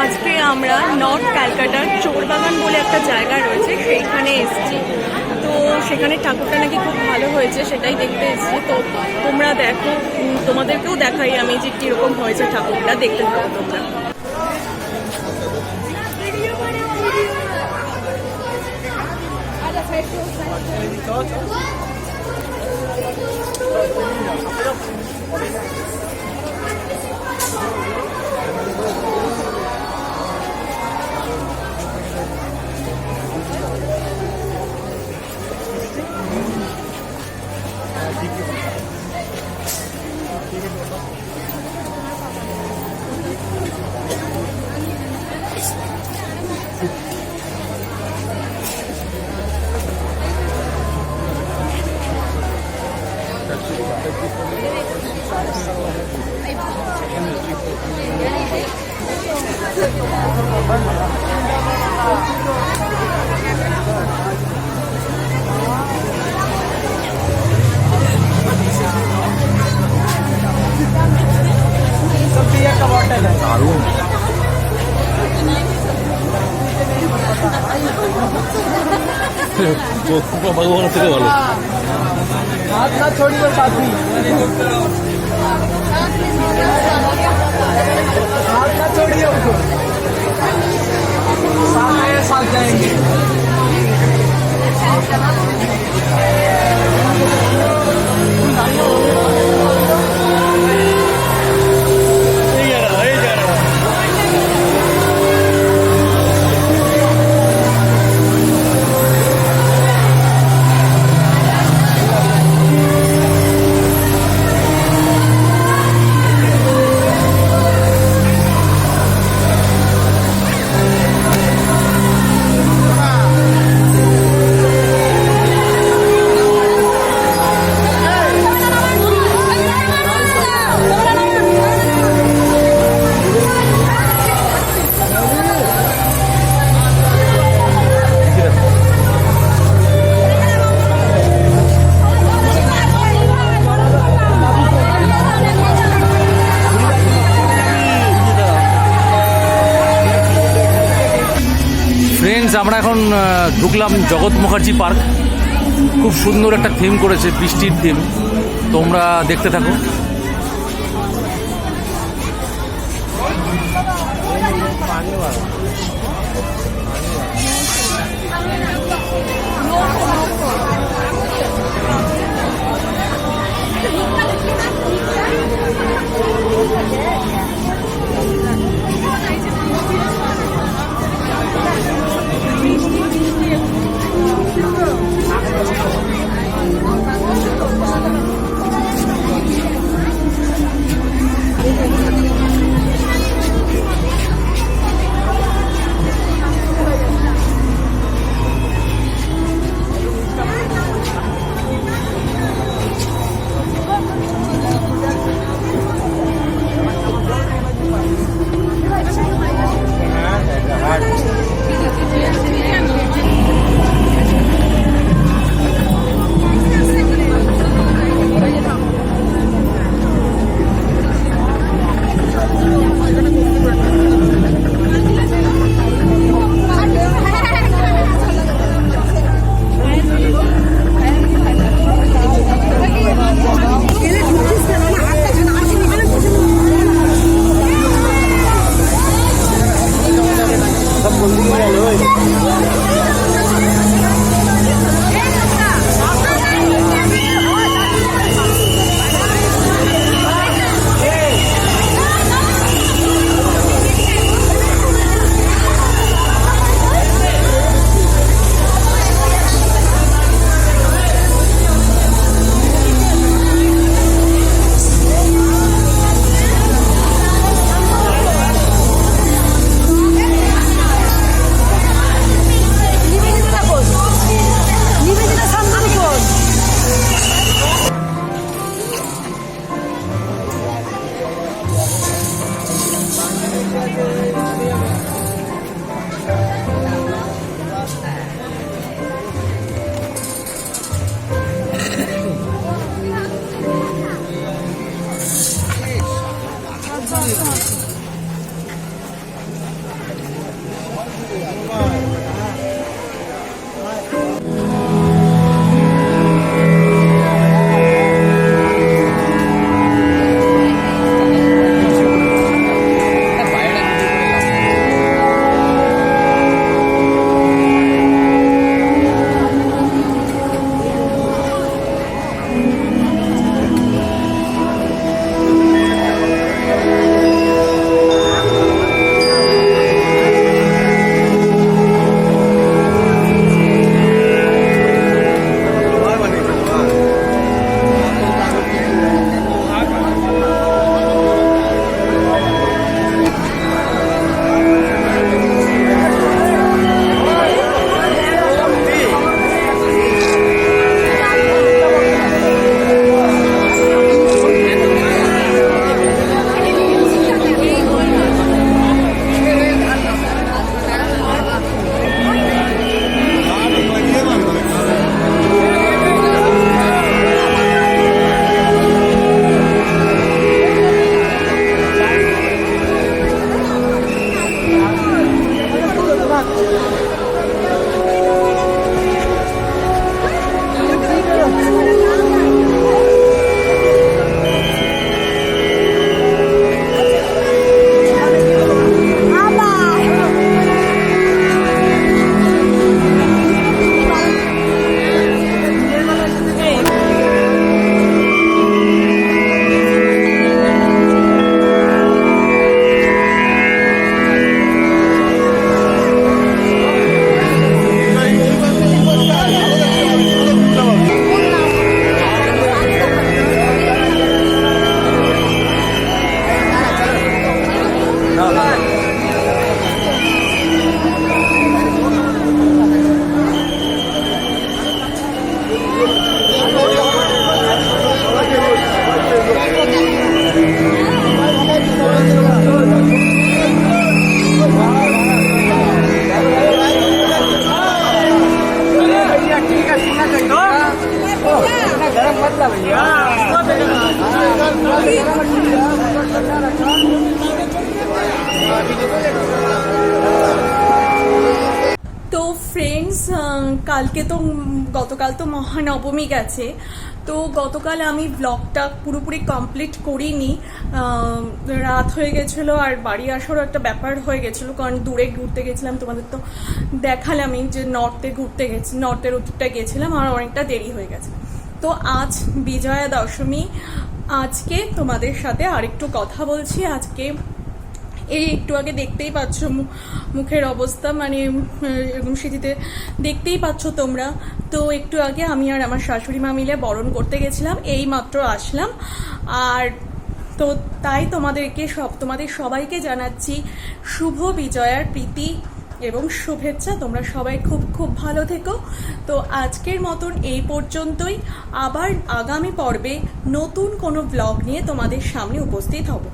আজকে আমরা নর্থ ক্যালকাটার চোরবাগান বলে একটা জায়গা রয়েছে, সেইখানে এসেছি। তো সেখানে ঠাকুরটা নাকি খুব ভালো হয়েছে, সেটাই দেখতে এসেছি। তো তোমরা দেখো, তোমাদেরকেও দেখাই আমি যে কীরকম হয়েছে ঠাকুরটা, দেখতে থাকো তোমরা। भगवान से वालों हाथ ना छोड़िए साथी, हाथ ना छोड़िए उनको, साथ आए साथ जाएंगे। আমরা এখন ঢুকলাম জগৎ মুখার্জি পার্ক। খুব সুন্দর একটা থিম করেছে, বৃষ্টির থিম। তোমরা দেখতে থাকো। তো ফ্রেন্ডস, গতকাল তো মহানবমী গেছে। তো গতকাল আমি ব্লগটা পুরোপুরি কমপ্লিট করিনি, রাত হয়ে গেছিলো আর বাড়ি আসারও একটা ব্যাপার হয়ে গেছিলো, কারণ দূরে ঘুরতে গেছিলাম। তোমাদের তো দেখালামই যে নর্থের উত্তরটা গেছিলাম আর অনেকটা দেরি হয়ে গেছে। তো আজ বিজয়া দশমী, আজকে তোমাদের সাথে আরেকটু কথা বলছি। আজকে এই একটু আগে দেখতেই পাচ্ছ মুখের অবস্থা, মানে এরকম স্মৃতিতে দেখতেই পাচ্ছ তোমরা। তো একটু আগে আমি আর আমার শাশুড়ি মা মিলে বরণ করতে গেছিলাম, এই মাত্র আসলাম। আর তো তাই তোমাদের সবাইকে জানাচ্ছি শুভ বিজয়ার প্রীতি এবং শুভেচ্ছা। তোমরা সবাই খুব খুব ভালো থেকো। তো আজকের মতন এই পর্যন্তই। আবার আগামী পর্বে নতুন কোনো ব্লগ নিয়ে তোমাদের সামনে উপস্থিত হব।